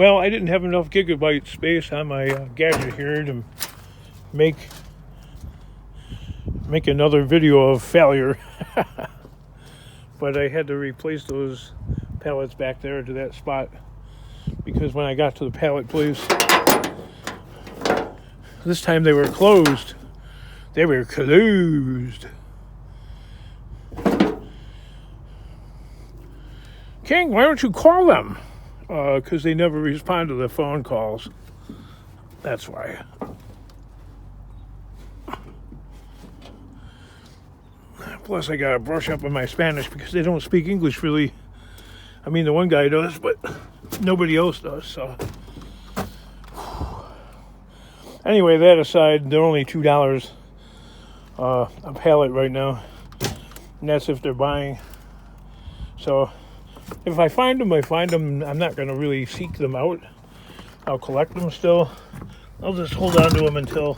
Well, I didn't have enough gigabyte space on my gadget here to make another video of failure. But I had to replace those pallets back there to that spot because when I got to the pallet place, this time they were closed. They were closed. King, why don't you call them? Because they never respond to the phone calls. That's why. Plus, I got to brush up on my Spanish because they don't speak English really. I mean, the one guy does, but nobody else does. So, anyway, that aside, they're only $2 a pallet right now, and that's if they're buying. So, if I find them, I find them. I'm not going to really seek them out. I'll collect them still. I'll just hold on to them until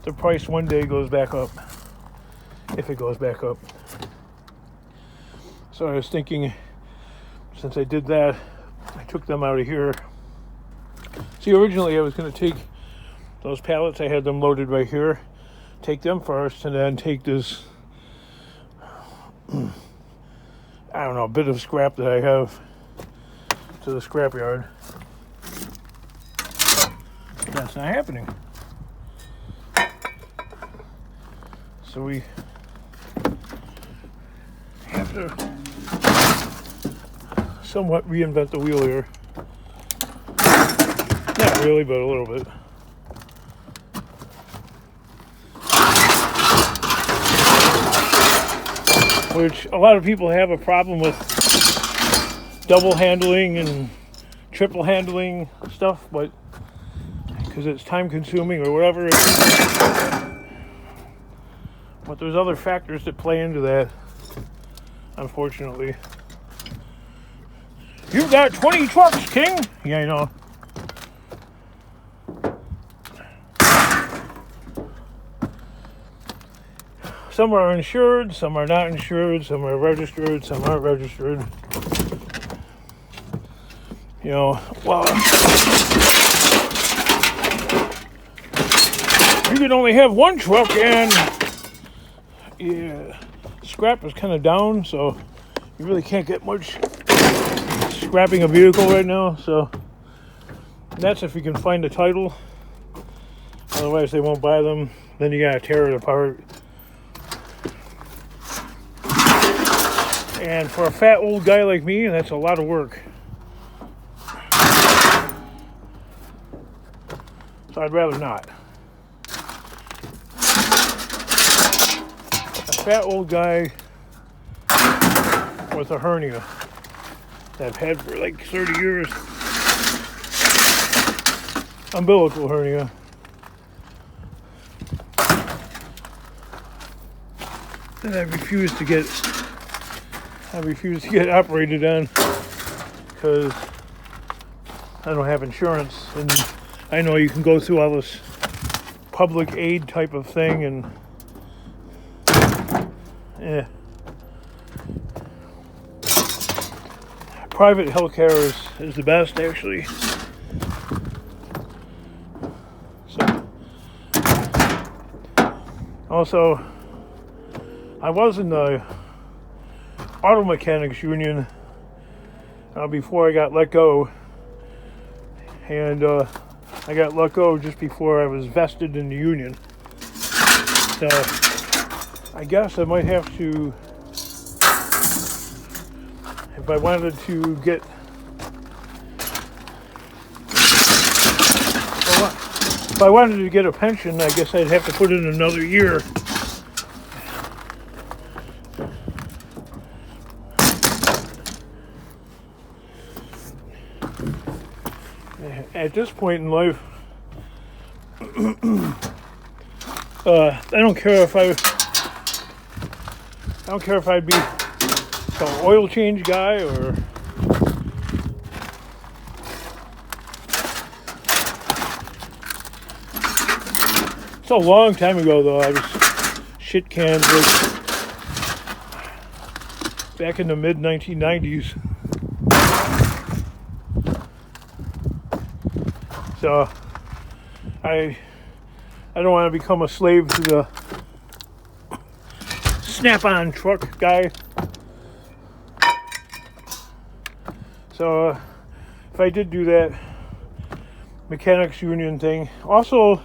the price one day goes back up, if it goes back up. So I was thinking, since I did that, I took them out of here. See, originally I was going to take those pallets, I had them loaded right here, take them first, and then take this, I don't know, a bit of scrap that I have to the scrapyard. That's not happening. So we have to somewhat reinvent the wheel here. Not really, but a little bit. Which a lot of people have a problem with double handling and triple handling stuff, but because it's time consuming or whatever it is. But there's other factors that play into that, unfortunately. You've got 20 trucks, King! Yeah, I know. Some are insured, some are not insured, some are registered, some aren't registered. You know, well, you can only have one truck, and yeah, scrap is kind of down, so you really can't get much scrapping a vehicle right now. So that's if you can find a title. Otherwise, they won't buy them. Then you gotta tear it apart. And for a fat old guy like me, that's a lot of work. So I'd rather not. Fat old guy with a hernia that I've had for like 30 years. Umbilical hernia. That I refuse to get operated on because I don't have insurance, and I know you can go through all this public aid type of thing, and yeah. Private healthcare is the best, actually. So, also, I was in the auto mechanics union before I got let go, and I got let go just before I was vested in the union. So I guess I might have to, if I wanted to get, if I wanted to get a pension, I guess I'd have to put in another year. At this point in life, I don't care if I'd be an oil change guy or it's a long time ago though. I was shit canned back in the mid 1990s. So I don't want to become a slave to the Snap-on truck guy. So if I did do that mechanics union thing, also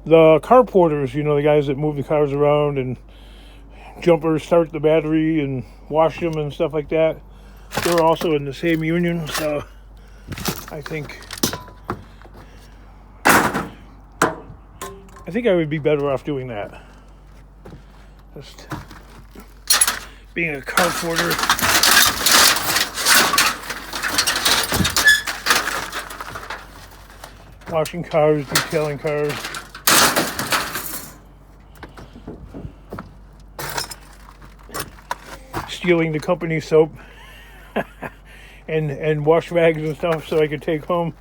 the car porters, you know, the guys that move the cars around and jumpers, start the battery and wash them and stuff like that, they're also in the same union. So I think I would be better off doing that. Just being a car porter. Washing cars, detailing cars. Stealing the company soap and wash rags and stuff so I could take home.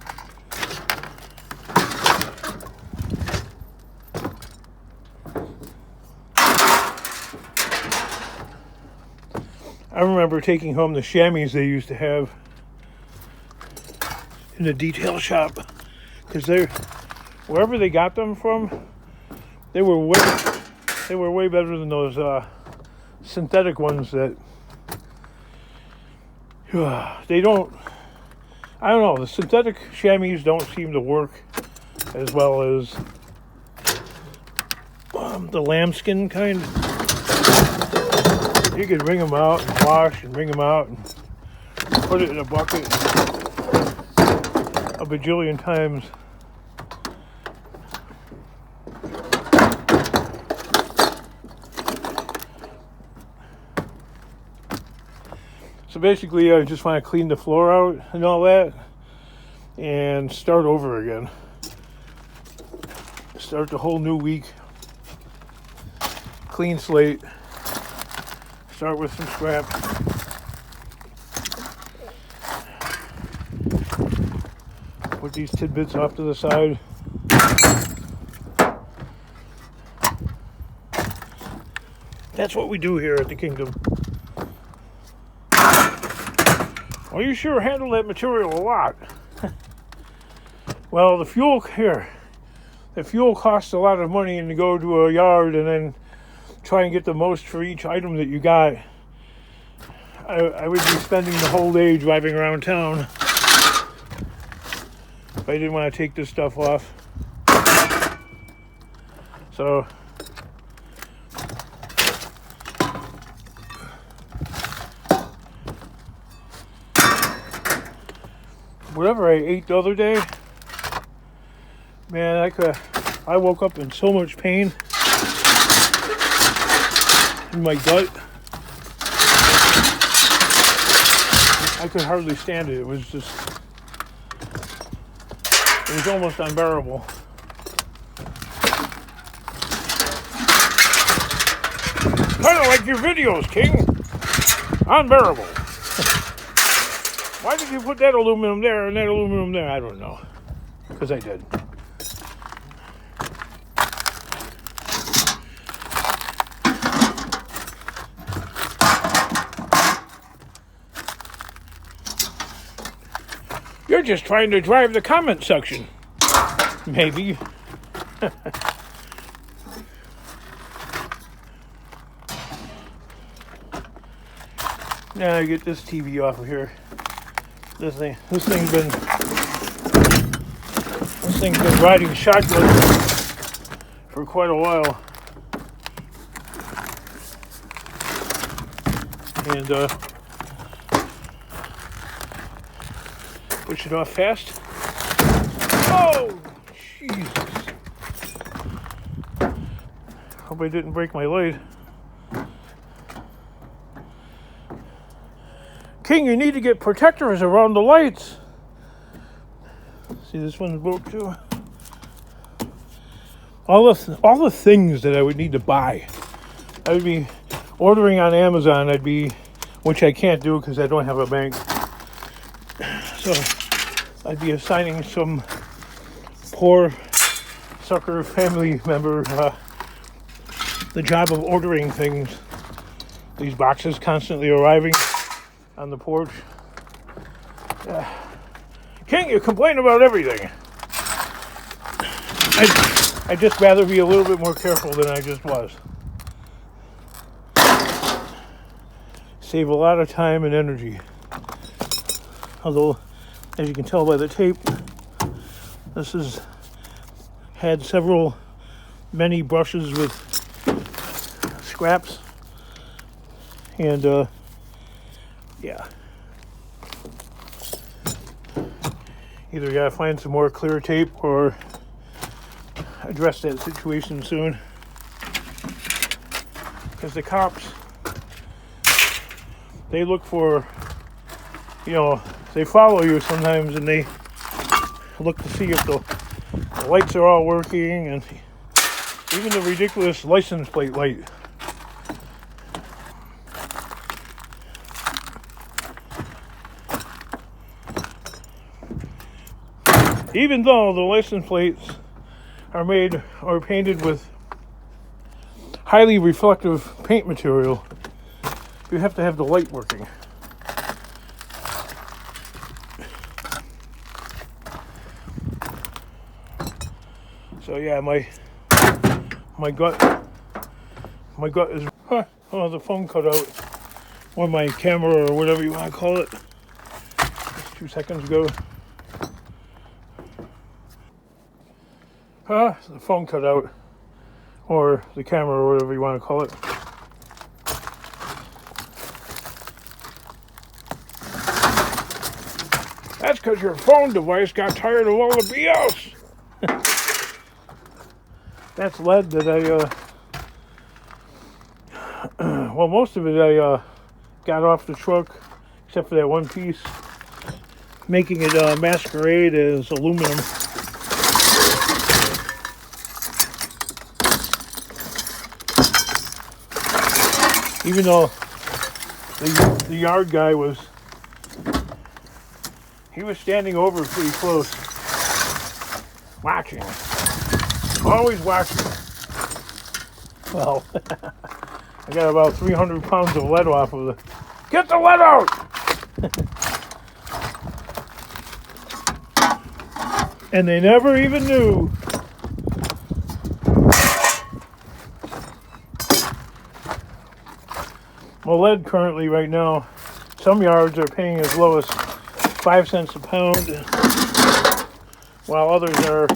I remember taking home the chamois they used to have in the detail shop, because wherever they got them from, they were way better than those synthetic ones that they don't. I don't know. The synthetic chamois don't seem to work as well as the lambskin kind. You could wring them out, and wash, and wring them out, and put it in a bucket a bajillion times. So basically, I just want to clean the floor out and all that, and start over again. Start the whole new week. Clean slate. Start with some scrap. Put these tidbits off to the side. That's what we do here at the Kingdom. Well, you sure handle that material a lot. Well, the fuel costs a lot of money, and to go to a yard and then try and get the most for each item that you got. I would be spending the whole day driving around town if I didn't want to take this stuff off. So whatever I ate the other day, man, I woke up in so much pain in my gut. I could hardly stand it. It was almost unbearable. Kind of like your videos, King. Unbearable. Why did you put that aluminum there and that aluminum there? I don't know. Because I did. You're just trying to drive the comment section. Maybe. Now I get this TV off of here. This thing's been riding shotgun for quite a while. And push it off fast. Oh, Jesus. Hope I didn't break my light. King, you need to get protectors around the lights. See, this one's broke too. All the things that I would need to buy. I would be ordering on Amazon. Which I can't do because I don't have a bank. So I'd be assigning some poor sucker family member the job of ordering things. These boxes constantly arriving on the porch. Can't you complain about everything? I'd just rather be a little bit more careful than I just was. Save a lot of time and energy. Although, as you can tell by the tape, this has had many brushes with scraps. And, yeah. Either gotta find some more clear tape or address that situation soon. Because the cops, they look for, they follow you sometimes and they look to see if the lights are all working, and even the ridiculous license plate light. Even though the license plates are made or painted with highly reflective paint material, you have to have the light working. So yeah, my gut is, oh, the phone cut out, or my camera, or whatever you want to call it, just 2 seconds ago. The phone cut out, or the camera, or whatever you want to call it. That's because your phone device got tired of all the BS. That's lead that well, most of it I got off the truck, except for that one piece, making it masquerade as aluminum. Even though the yard guy was standing over pretty close, watching. Always watching. Well, I got about 300 pounds of lead off of the... Get the lead out! And they never even knew. Well, lead currently right now, some yards are paying as low as 5 cents a pound, while others are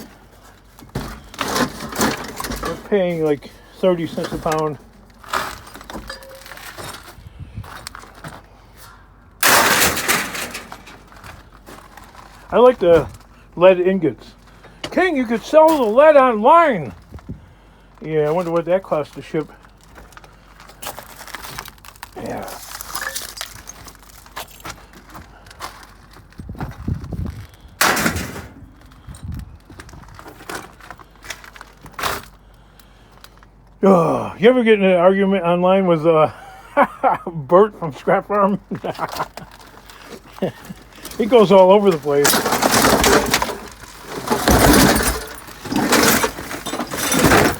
paying like 30 cents a pound. I like the lead ingots. King, you could sell the lead online. Yeah, I wonder what that costs to ship. Yeah. Oh, you ever get in an argument online with Bert from Scrap Farm? It goes all over the place.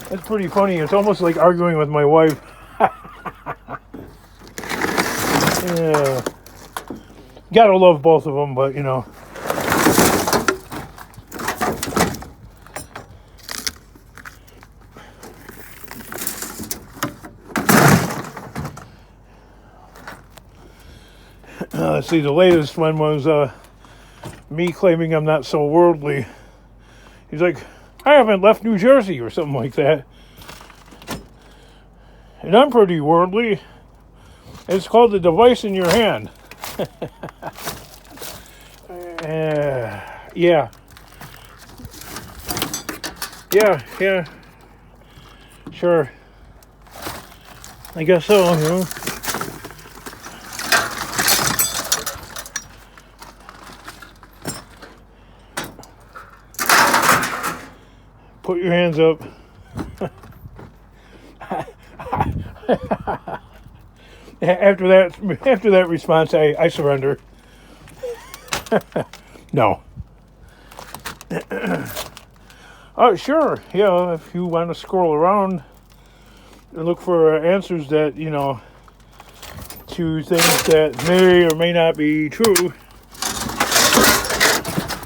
That's pretty funny. It's almost like arguing with my wife. Yeah. Gotta love both of them, but see, the latest one was me claiming I'm not so worldly. He's like, I haven't left New Jersey or something like that. And I'm pretty worldly. It's called the device in your hand. Yeah. Yeah. Sure. I guess so, Put your hands up. After that response, I surrender. No. Oh, sure. Yeah, if you want to scroll around and look for answers that, to things that may or may not be true,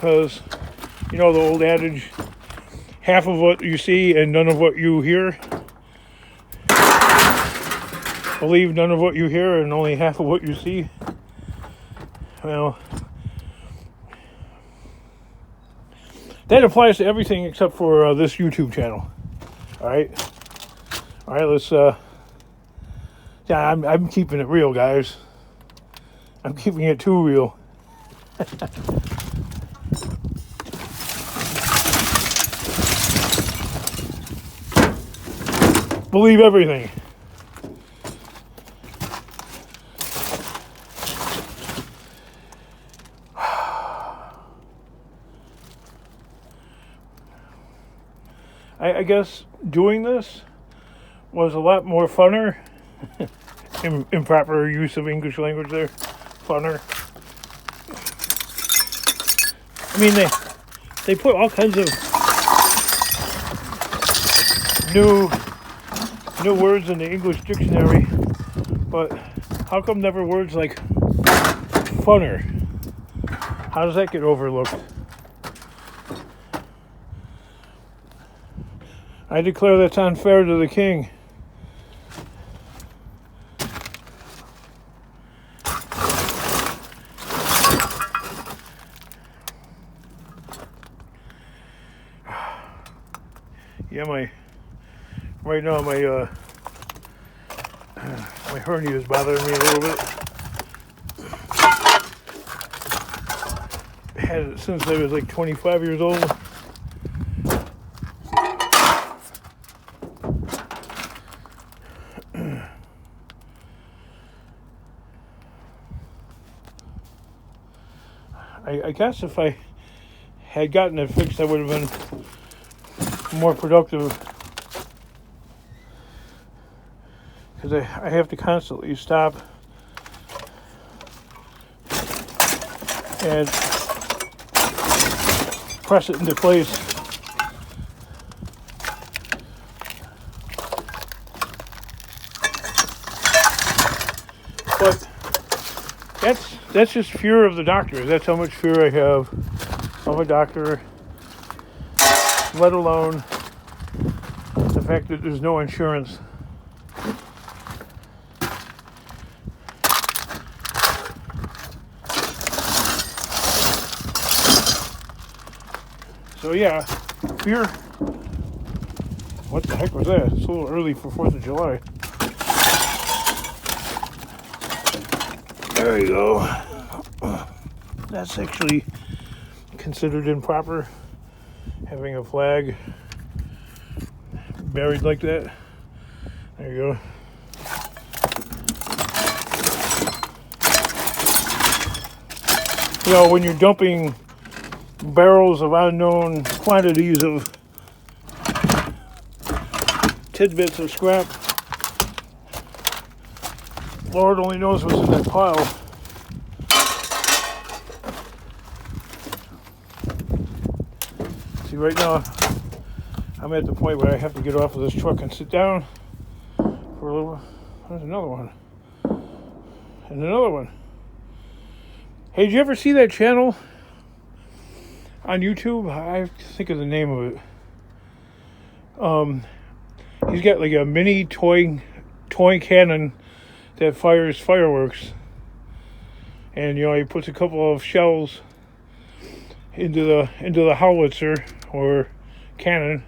because, you know, the old adage, half of what you see and none of what you hear. Believe none of what you hear and only half of what you see. Well, that applies to everything except for this YouTube channel. All right, let's. Yeah, I'm keeping it real, guys. I'm keeping it too real. Believe everything. I guess doing this was a lot more funner. Improper use of English language there. Funner. I mean, they put all kinds of new words in the English dictionary, but how come never words like funner? How does that get overlooked? I declare that's unfair to the king. Yeah, right now my hernia is bothering me a little bit. I had it since I was like 25 years old. I guess if I had gotten it fixed, I would have been more productive, because I have to constantly stop and press it into place. But that's just fear of the doctor. That's how much fear I have of a doctor, let alone the fact that there's no insurance. So yeah, fear. What the heck was that? It's a little early for 4th of July. There you go. That's actually considered improper, having a flag buried like that. There you go. You know, when you're dumping barrels of unknown quantities of tidbits of scrap, Lord only knows what's in that pile. See, right now, I'm at the point where I have to get off of this truck and sit down for a little. There's another one. And another one. Hey, did you ever see that channel on YouTube? I have to think of the name of it. He's got like a mini toy cannon that fires fireworks, and you know, he puts a couple of shells into the howitzer or cannon.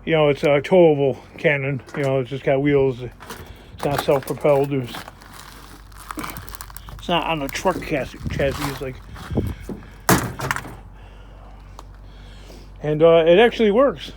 You know, it's a towable cannon. You know, it's just got wheels. It's not self-propelled. It's not on a truck chassis. It's like, and it actually works.